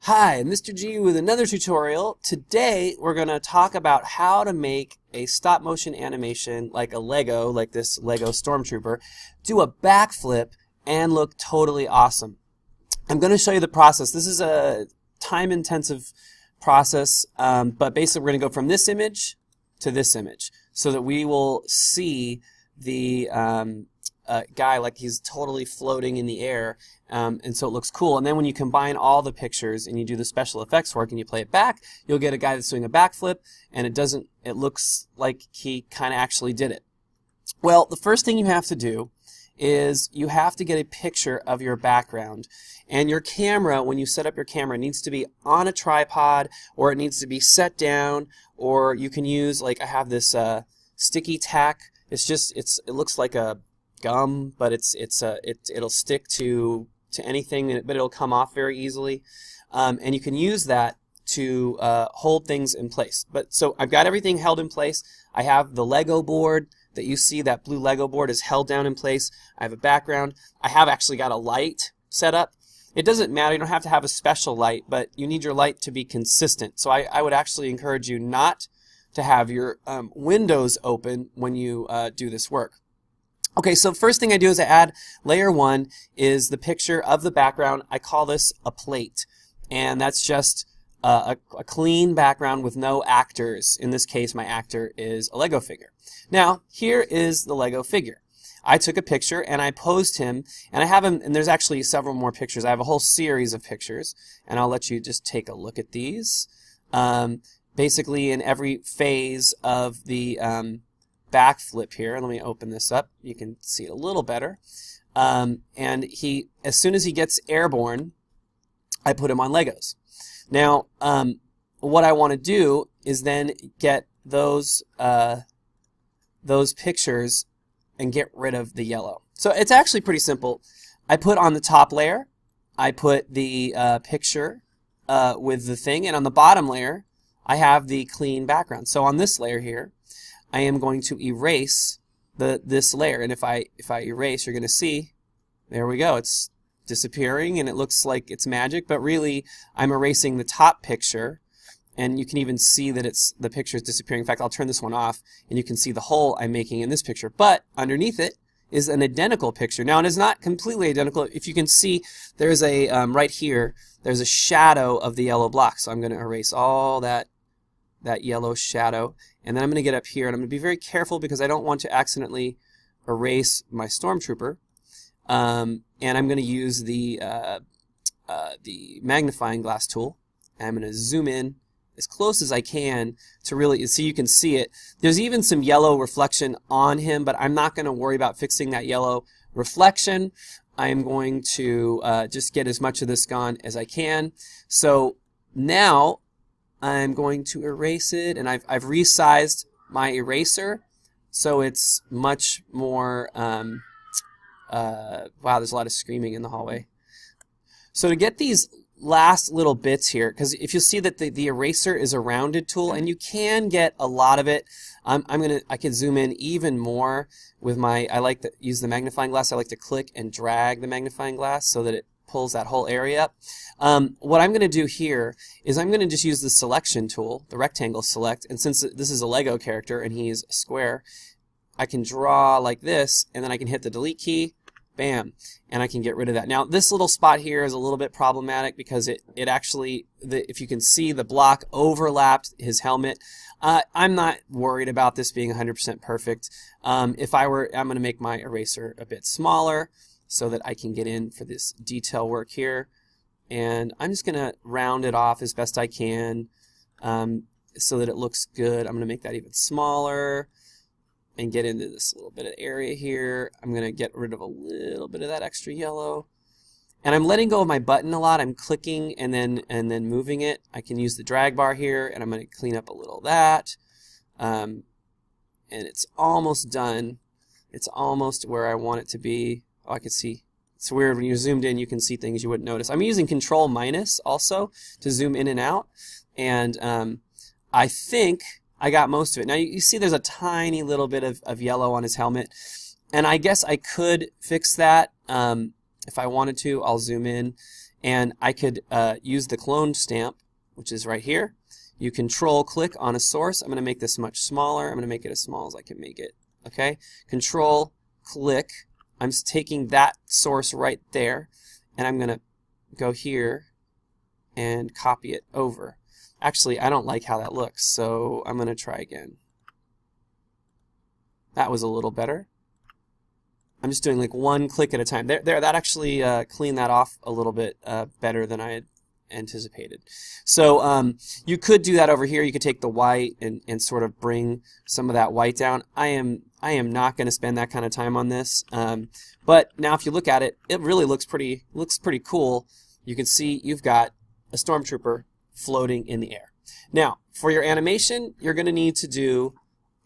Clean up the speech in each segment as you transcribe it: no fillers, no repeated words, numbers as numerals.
Hi, Mr. G with another tutorial. Today we're going to talk about how to make a stop motion animation like a Lego, like this Lego Stormtrooper, do a backflip and look totally awesome. I'm going to show you the process. This is a time-intensive process, but basically we're going to go from this image to this image so that we will see the guy like he's totally floating in the air, and so it looks cool. And then when you combine all the pictures and you do the special effects work and you play it back, you'll get a guy that's doing a backflip, and it looks like he kind of actually did it. Well, the first thing you have to do is you have to get a picture of your background, and your camera, when you set up your camera, needs to be on a tripod, or it needs to be set down, or you can use, like I have this sticky tack. It looks like a gum, but it'll stick to anything, but it'll come off very easily, and you can use that to hold things in place. But so I've got everything held in place. I have the Lego board that you see, that blue Lego board is held down in place. I have a background. I have actually got a light set up. It doesn't matter, you don't have to have a special light, but you need your light to be consistent. So I would actually encourage you not to have your windows open when you do this work. Okay, so first thing I do is I add layer 1 is the picture of the background. I call this a plate, and that's just a clean background with no actors. In this case, my actor is a Lego figure. Now, here is the Lego figure. I took a picture and I posed him, and I have him, and there's actually several more pictures. I have a whole series of pictures, and I'll let you just take a look at these. Basically, in every phase of the backflip here. Let me open this up. You can see it a little better. And as soon as he gets airborne, I put him on Legos. Now, what I want to do is then get those pictures and get rid of the yellow. So it's actually pretty simple. I put on the top layer, I put the picture with the thing, and on the bottom layer, I have the clean background. So on this layer here, I am going to erase this layer, and if I erase, you're going to see, there we go, it's disappearing, and it looks like it's magic, but really I'm erasing the top picture, and you can even see that the picture is disappearing. In fact, I'll turn this one off, and you can see the hole I'm making in this picture, but underneath it is an identical picture. Now, it is not completely identical. If you can see, there's a right here, there's a shadow of the yellow block, so I'm going to erase all that yellow shadow, and then I'm going to get up here, and I'm going to be very careful because I don't want to accidentally erase my Stormtrooper, and I'm going to use the magnifying glass tool, and I'm going to zoom in as close as I can to really see, you can see it. There's even some yellow reflection on him, but I'm not going to worry about fixing that yellow reflection. I'm going to just get as much of this gone as I can. So now I'm going to erase it, and I've resized my eraser so it's much more wow, there's a lot of screaming in the hallway. So to get these last little bits here, because if you see that the eraser is a rounded tool, and you can get a lot of it, I can zoom in even more with I like to use the magnifying glass. I like to click and drag the magnifying glass so that it pulls that whole area up. What I'm going to do here is I'm going to just use the selection tool, the rectangle select, and since this is a Lego character and he's a square, I can draw like this, and then I can hit the delete key, bam, and I can get rid of that. Now, this little spot here is a little bit problematic because it actually, if you can see, the block overlapped his helmet. I'm not worried about this being 100% perfect. If I were, I'm going to make my eraser a bit smaller so that I can get in for this detail work here, and I'm just going to round it off as best I can so that it looks good. I'm going to make that even smaller and get into this little bit of area here. I'm going to get rid of a little bit of that extra yellow, and I'm letting go of my button a lot. I'm clicking and then moving it. I can use the drag bar here, and I'm going to clean up a little of that, and it's almost done. It's almost where I want it to be. Oh, I can see. It's weird when you're zoomed in, you can see things you wouldn't notice. I'm using Control minus also to zoom in and out, and I think I got most of it. Now you see there's a tiny little bit of yellow on his helmet, and I guess I could fix that if I wanted to. I'll zoom in and I could use the clone stamp, which is right here. You Control-click on a source. I'm going to make this much smaller. I'm going to make it as small as I can make it. Okay? Control-click. I'm taking that source right there, and I'm going to go here and copy it over. Actually, I don't like how that looks, so I'm going to try again. That was a little better. I'm just doing like one click at a time. That actually cleaned that off a little bit better than I had anticipated. So you could do that over here. You could take the white and sort of bring some of that white down. I am not going to spend that kind of time on this. But now if you look at it, it really looks pretty cool. You can see you've got a stormtrooper floating in the air. Now, for your animation, you're going to need to do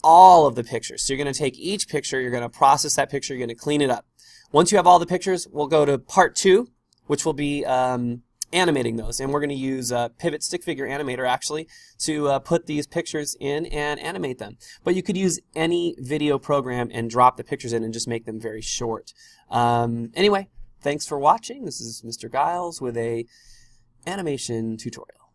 all of the pictures. So you're going to take each picture, you're going to process that picture, you're going to clean it up. Once you have all the pictures, we'll go to part 2, which will be animating those. And we're going to use Pivot Stick Figure Animator actually to put these pictures in and animate them. But you could use any video program and drop the pictures in and just make them very short. Anyway, thanks for watching. This is Mr. Giles with a animation tutorial.